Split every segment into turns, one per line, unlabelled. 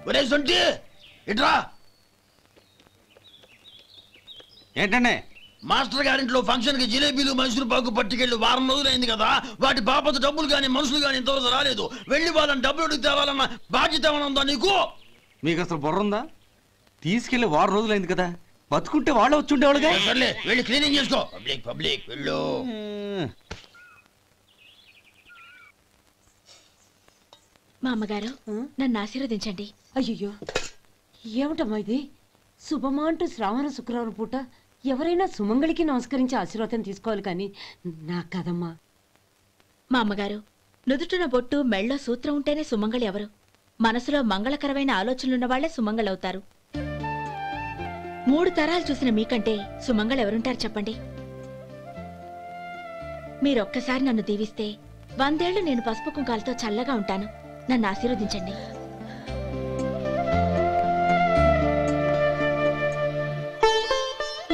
ఒరే సొంటి ఇట్రా.
ఏంటండి?
మాస్టర్ గారింట్లో ఫంక్షన్ కి జిలేబీలు మైసూరు పాకు పట్టుకెళ్ళి వారం రోజులైంది కదా. వాటి బాపత డబ్బులు కానీ మనుషులు కానీ ఇంతవరకు రాలేదు. వెళ్ళి వాళ్ళని డబ్బులు అడిగి తేవాలన్న బాధ్యత ఏమైనా ఉందా నీకు?
మీకు అసలు బుర్ర ఉందా? తీసుకెళ్లి వారం రోజులైంది కదా, బతుకుంటే వాళ్ళు వచ్చి ఉండేవాళ్ళుగా.
సర్లే వెళ్ళి క్లీనింగ్ చేసుకో. పబ్లిక్ పబ్లిక్ వెళ్ళు.
మా అమ్మగారు నన్ను ఆశీర్వదించండి.
అయ్యో ఏమిటమ్మా ఇది? శుభమా అంటూ శ్రావణ శుక్రవారం పూట ఎవరైనా సుమంగళికి నమస్కరించి ఆశీర్వాదం తీసుకోవాలి కానీ నా కదమ్మా.
మా అమ్మగారు నుదుటిన బొట్టు మెళ్ళో సూత్రం ఉంటేనే సుమంగళి ఎవరు? మనసులో మంగళకరమైన ఆలోచనలున్న వాళ్లే సుమంగళవుతారు. 3 తరాలు చూసిన మీకంటే సుమంగళెవరుంటారు చెప్పండి? మీరొక్కసారి నన్ను దీవిస్తే 100 ఏళ్లు నేను పసుపు కుంకాలతో చల్లగా ఉంటాను. నన్ను ఆశీర్వదించండి.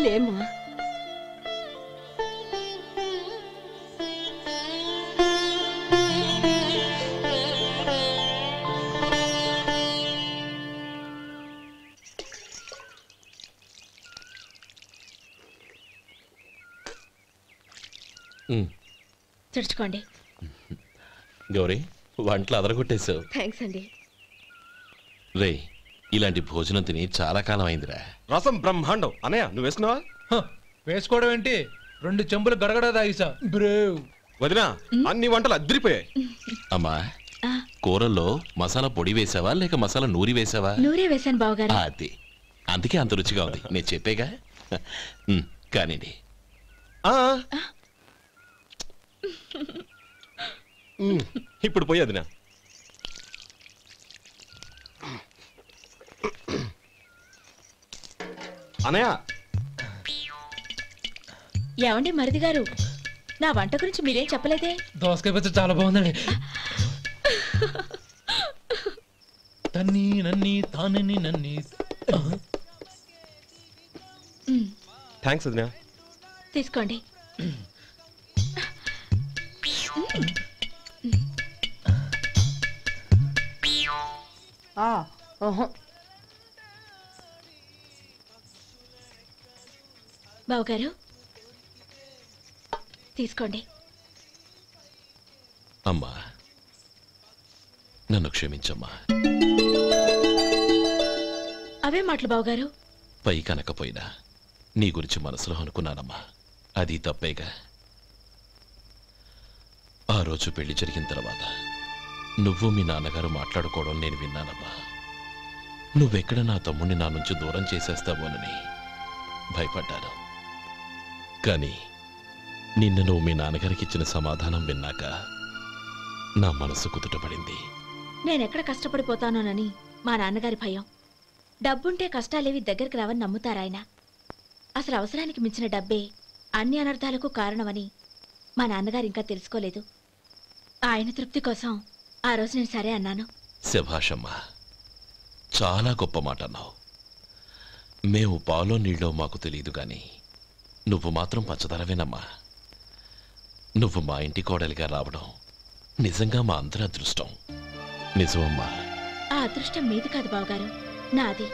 లేమ్మా.
తెరుచుకోండి.
గౌరీ, వంటలు అదరగొట్టేశావు.
థ్యాంక్స్ అండి.
రే, ఇలాంటి భోజనం తిని చాలా కాలం అయిందిరా.
రసం బ్రహ్మాండం. అనయ్య నువ్వు వేసుకున్నావా?
వేసుకోవడం ఏంటి, 2 చెంబులు గడగడ తాగిసా. బ్రేవ్
వదినా, అన్ని వంటలు అద్దరిపోయాయి.
అమ్మా, కూరల్లో మసాలా పొడి వేసావా లేక మసాలా నూరి వేసావా?
నూరే వేసాను బావగారు.
అది అందుకే అంత రుచిగా ఉంది. నేను చెప్పేగా. కానివ్వండి.
ఇప్పుడు పోయి వదినా. అనయ్య,
ఏమండి మరిది గారు, నా వంట గురించి మీరేం చెప్పలేదే?
దోసకాయ పచ్చడి చాలా బాగుందండి. తన్ని నన్ని తానని నన్ని.
థ్యాంక్స్ వదినా.
తీసుకోండి. బావగారు తీసుకోండి.
అమ్మా, నన్ను క్షమించమ్మా.
అవే మాటలు బావగారు.
పై కనకపోయినా నీ గురించి మనసులో అనుకున్నానమ్మా. అది తప్పేగా. ఆ రోజు పెళ్లి జరిగిన తర్వాత నువ్వు మీ నాన్నగారు మాట్లాడుకోవడం నేను విన్నానమ్మా. నువ్వెక్కడ నా తమ్ముడిని నా నుంచి దూరం చేసేస్తావోనని భయపడ్డాను. కానీ నిన్న నువ్వు మీ నాన్నగారికి ఇచ్చిన సమాధానం విన్నాక నా మనసు కుదుటపడింది.
నేనెక్కడ కష్టపడిపోతానోనని మా నాన్నగారి భయం. డబ్బుంటే కష్టాలేవి దగ్గరికి రావని నమ్ముతారాయన. అసలు అవసరానికి మించిన డబ్బే అన్ని అనర్థాలకు కారణమని మా నాన్నగారు ఇంకా తెలుసుకోలేదు. ఆయన తృప్తి కోసం ఆ రోజు నేను సరే అన్నాను.
శభాషమ్మా, చాలా గొప్ప మాట అన్నావు. మేము పాలో నీళ్ళో మాకు తెలియదు గాని నువ్వు మాత్రం పచ్చదనవేనమ్మా. నువ్వు మా ఇంటి కోడలిగా రావడం నిజంగా మా అందరి అదృష్టం. నిజమమ్మా.
ఆ అదృష్టం మీది కాదు బావగారు, నాది.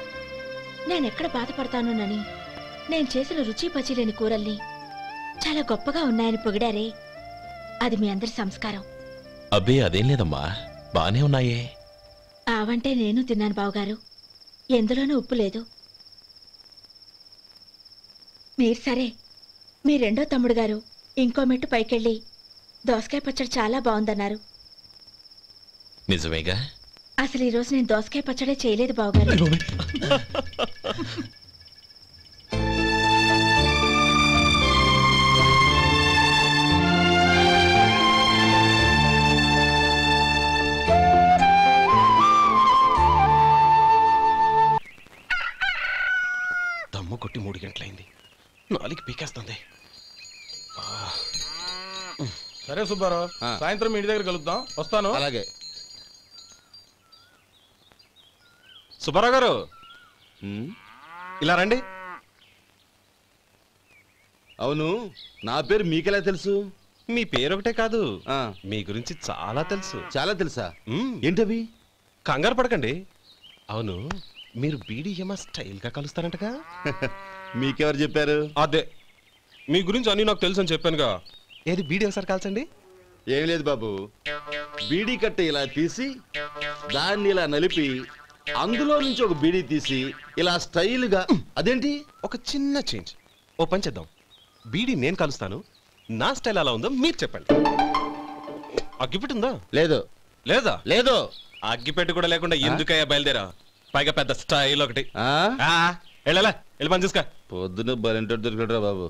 నేనెక్కడ బాధపడతానోనని నేను చేసిన రుచి పచిలేని కూరల్ని చాలా గొప్పగా ఉన్నాయని పొగిడారే, అది మీ అందరి సంస్కారం.
అబ్బే అదేం లేదమ్మా, బానే ఉన్నాయే.
ఆవంటే నేను తిన్నాను బావగారు, ఎందులోనూ ఉప్పు లేదు. మీరు సరే, మీ రెండో తమ్ముడు గారు ఇంకో మెట్టు పైకెళ్ళి దోసకాయ పచ్చడి చాలా బాగుందన్నారు.
నిజమేగా?
అసలు ఈరోజు నేను దోసకాయ పచ్చడే చేయలేదు బావగారు.
దమ్ము కొట్టి 3 గంటలైంది. 4కి పీకేస్తుంది.
సరే సుబ్బారావు, సాయంత్రం ఇంటి దగ్గర కలుద్దాం. వస్తాను.
అలాగే.
సుబ్బారావు గారు ఇలా రండి.
అవును, నా పేరు మీకెలా తెలుసు?
మీ పేరు ఒకటే కాదు, మీ గురించి చాలా తెలుసు.
చాలా తెలుసా? ఏంటవి?
కంగారు పడకండి, అవును, మీరు బీడీఎంఆ స్టైల్ గా కలుస్తారంటగా?
మీకెవరు చెప్పారు?
అదే మీ గురించి అన్ని నాకు తెలుసు అని చెప్పానుగా. ఏది బీడీ ఒకసారి కాల్చండి.
ఏం లేదు బాబు, బీడీ కట్ట ఇలా తీసి దాన్ని ఇలా నలిపి అందులో నుంచి ఒక బీడీ తీసి ఇలా స్టైల్గా. అదేంటి?
ఒక చిన్న చేంజ్. ఓ పని చేద్దాం, బీడీ నేను కలుస్తాను, నా స్టైల్ అలా ఉందో మీరు చెప్పండి. అగ్గిపెట్టుందా?
లేదు.
లేదా?
లేదు.
అగ్గిపెట్టు కూడా లేకుండా ఎందుకయ్యా బయలుదేరా? పైగా పెద్ద స్టైల్ ఒకటి. వెళ్ళాలా, వెళ్ళి పని చూసుకో.
పొద్దున బలింటో దొరికడరా బాబు.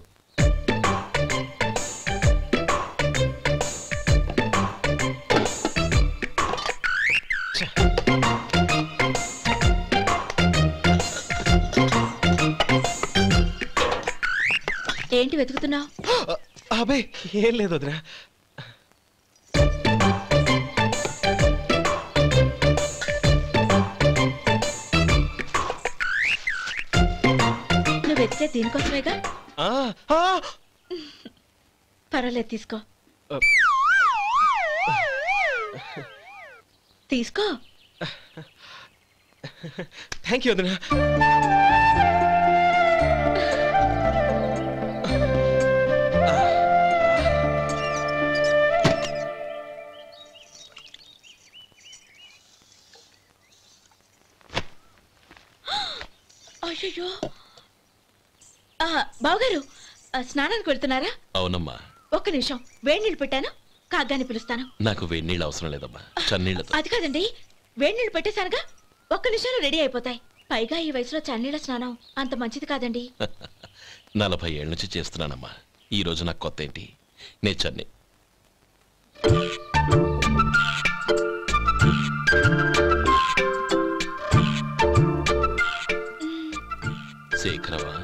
ఏంటి వెతుకుతున్నావు?
అబే ఏం లేదు వదినా.
నువ్వు వెతికే దీనికోసమేగా. పర్వాలేదు, తీసుకో తీసుకో.
థ్యాంక్ యూ వదినా.
అయ్యో, బావగారు స్నానానికి వెళ్తున్నారా?
అవునమ్మా.
ఒక్క నిమిషం, వేడి నీళ్ళు పెట్టాను, కాగ్గాని పిలుస్తాను.
నాకు వేడి నీళ్ళు అవసరం లేదమ్మా, చన్నీళ్ళతో.
అది కాదండి, వేడి నీళ్ళు పెట్టేశానుగా, ఒక్క నిమిషంలో రెడీ అయిపోతాయి. పైగా ఈ వయసులో చన్నీళ్ళ స్నానం అంత మంచిది కాదండి.
40 ఏళ్ళ నుంచి చేస్తున్నానమ్మా. ఈ రోజు నాకు కొత్త ఏంటి? నే చన్నీ. శేఖరవా,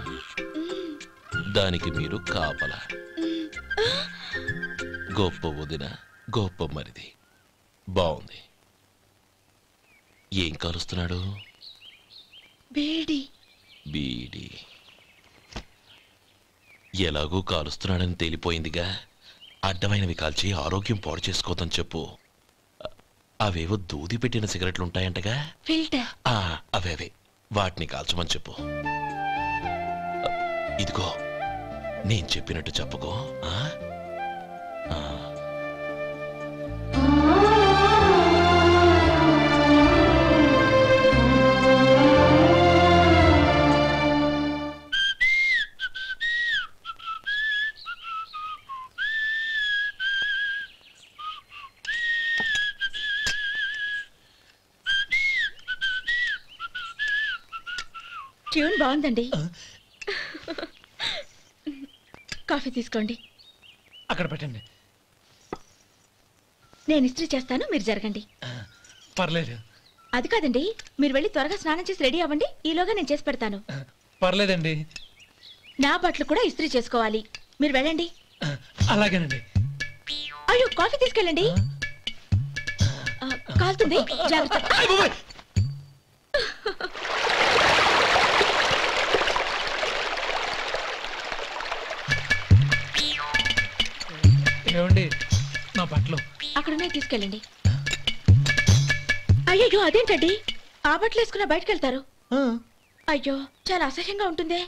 దానికి మీరు కాపలా. గొప్ప వదిన, గొప్ప మరిది. బాగుంది. ఏం కాలుస్తున్నాడు?
బీడి.
బీడి ఎలాగూ కాలుస్తున్నాడని తేలిపోయిందిగా. అడ్డమైనవి కాల్చి ఆరోగ్యం పాడు చేసుకోదని చెప్పు. అవేవో దూది పెట్టిన సిగరెట్లు ఉంటాయంటగా,
ఫిల్టర్.
అవే వాటిని కాల్చమని చెప్పు. ఇదిగో, నేను చెప్పినట్టు చెప్పుకో.
ట్యూన్ బాగుందండి. కాఫీ తీసుకోండి.
అక్కడ పెట్టండి.
నేను ఇస్త్రీ చేస్తాను, మీరు జరగండి.
పర్లేదు.
అది కాదండి, మీరు వెళ్ళి త్వరగా స్నానం చేసి రెడీ అవ్వండి, ఈలోగా నేను చేసి పెడతాను.
పర్లేదండి.
నా బట్టలు కూడా ఇస్త్రీ చేసుకోవాలి, మీరు వెళ్ళండి.
అలాగేనండి.
అయ్యో, కాఫీ తీసుకెళ్ళండి. కాలుతుంది, జాగ్రత్త.
ఏమండి, నా బట్టలు
అక్కడున్నా తీసుకెళ్ళండి. అయ్యో, అదేంటండి, ఆ బట్టలు వేసుకున్న బయటకు వెళ్తారు? అయ్యో, చాలా అసహ్యంగా ఉంటుందే.